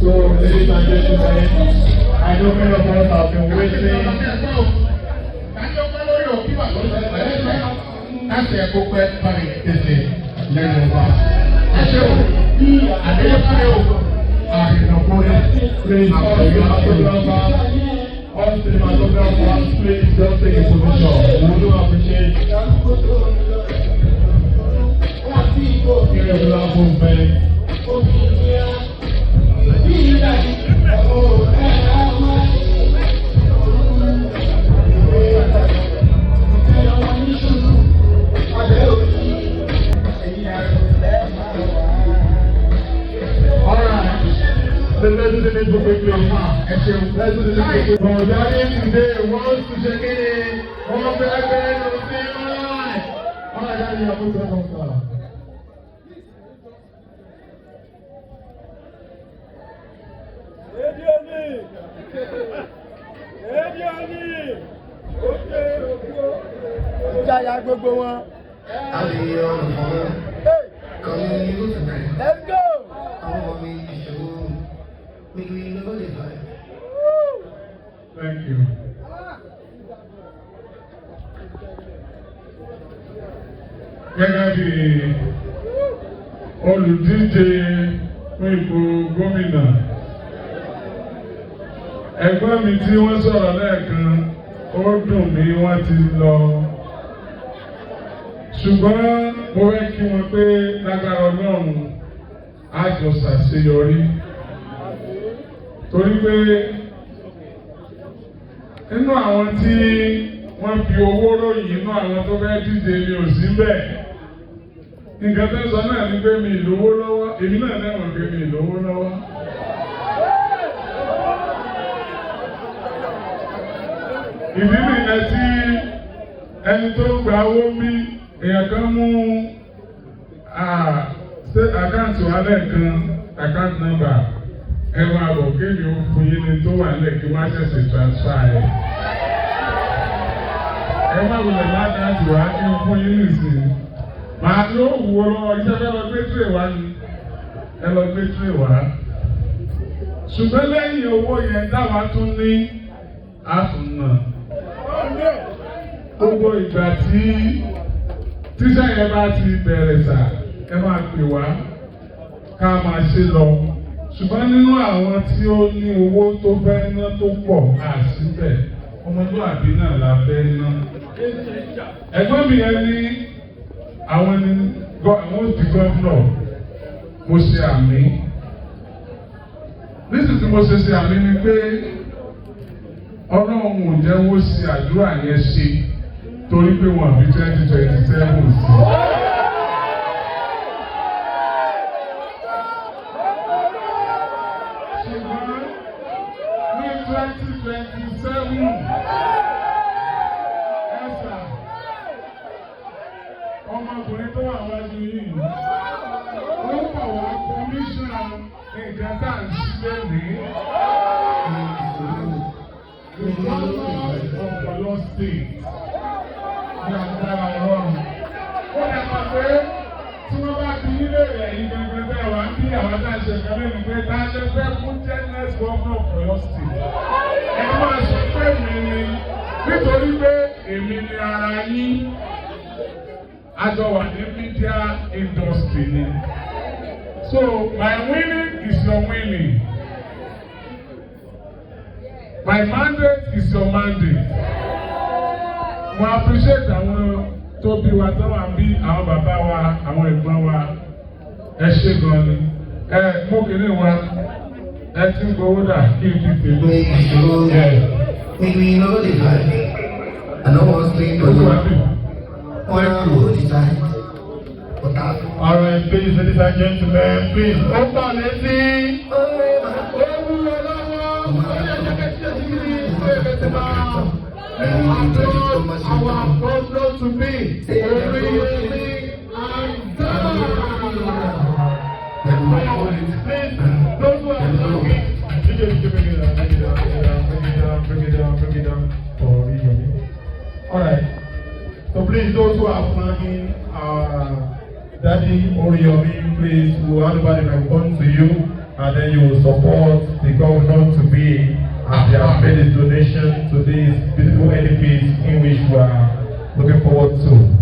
So, ladies and gentlemen, I know many of us have been waiting. Láti ẹ̀kọ́ pẹ́ parí tètè lẹ́nu wa. Ẹ ṣe o, àdéhùn pé o, àrìnàkúrẹ́, please, all cinematographers, please just take a position. We do appreciate. Kiri ọ̀la fún bẹ́ẹ̀. Let's do the next book quickly. Let's do the next book quickly. But Daddy today wants to check in. One back and we'll see you online. All right, Daddy, you're put that on top. Jaya gbogbo wọn. I'll be on the phone. Calling you tonight. Let's go. I want me to show. Make me know the vibe. Thank you. Gẹ́gẹ́ bí olùdíje fún ipò gómìnà, ẹ̀gbọ́n mi tí wọ́n sọ̀rọ̀ lẹ́ẹ̀kan, ó dùn mí wọ́n ti lọ. Ṣùgbọ́n mo fẹ́ kí wọn pé lágbára Ọlọ́run á jọ ṣàṣeyọrí. Torí pé nínú àwọn tí wọ́n fi owó ròyìn inú àwọn tó fẹ́ díje ni ò sí bẹ́ẹ̀. Nǹkan tó ń sọ náà ni pé mi ìlówó lọ́wọ́, èmi náà lẹ́wọ̀n pé mi ìlówó lọ́wọ́. Ìdí nìyẹn tí ẹni tó gba owó bí èèyàn kan mú àkáǹtì wa lẹ́ẹ̀kan àkáǹtì nọ́mbà ẹ máa bọ̀ kéde ó fún yín ní tó wà nílẹ̀ kí wọ́n ṣẹ̀ṣẹ̀ transfer ẹ̀. Ẹ má wulẹ̀ láti wá kí n fún yín nìsín. Màá yóò wù ọ lọ iṣẹ́ fẹ́ lọ gbé tírè wá ni ẹ lọ gbé tírè wá. Ṣùgbọ́n lẹ́yìn owó yẹn táwa tún ní àtúnà. Gbogbo ìgbà tí tíṣà yẹn bá ti bẹ̀rẹ̀ sà ẹ máa pè wá ká máa ṣe lọ. Ṣùgbọ́n nínú àwọn tí ó ní owó tó fẹ́ ná tó pọ̀ àṣìbẹ̀ ọmọlúwàbí náà la fẹ́ ná. Ẹ̀gbọ́n mi yẹn ní àwọn òdì gọ́ọ̀nà mo ṣe àmì. Nísìsiyìí mo ṣe àmì ni pé Ọlọ́run ò jẹ́ wọ́n ṣe àdúrà yẹn ṣe torí pé wọ́n bí 2027 sí. Ọmọkùnrin tó wà wájú yìí, ó pọ̀ wá kọmíṣánná nǹkan tá à ń ṣiṣẹ́ ní Ọ̀pọ̀lọ́ state ní agbára Ọlọ́run. Ó lè mọ̀ pé tí wọ́n bá fi nílé rẹ̀ yìí gbẹgbẹ bẹ́ẹ̀ wá bí àwọn tá a ṣe kan lẹ́nu pé tá a ṣe fẹ́ fún jẹ́nẹ́sì gọ́ọ̀nà Ọ̀pọ̀lọ́ state. Ẹ máa sọ pé mi ni nítorí pé èmi ni ara yín. Àjọ wà ní media industry ni. So my winning is your winning. My mandate is your mandate. Mo appreciate àwọn tó bí wa tó wà bí àwọn bàbá wa, àwọn ẹ̀gbọ́n wa. Ẹ ṣé gan ni. Mú kìíní wa. Ẹ ti ń gbowó dà kí n fi tèlú. Make me know the vibe. I know what's playing for you. All right, please, ladies and gentlemen, please, open lady. Our problem to be Oriyomi and those who are talking, bring it down for Oriyomi. All right. So please, those who are flagging Daddy Oriyomi, please, we'll hand over the microphone to you. and then you will support the governor to be as they have made a donation to this beautiful edifice in which we are looking forward to.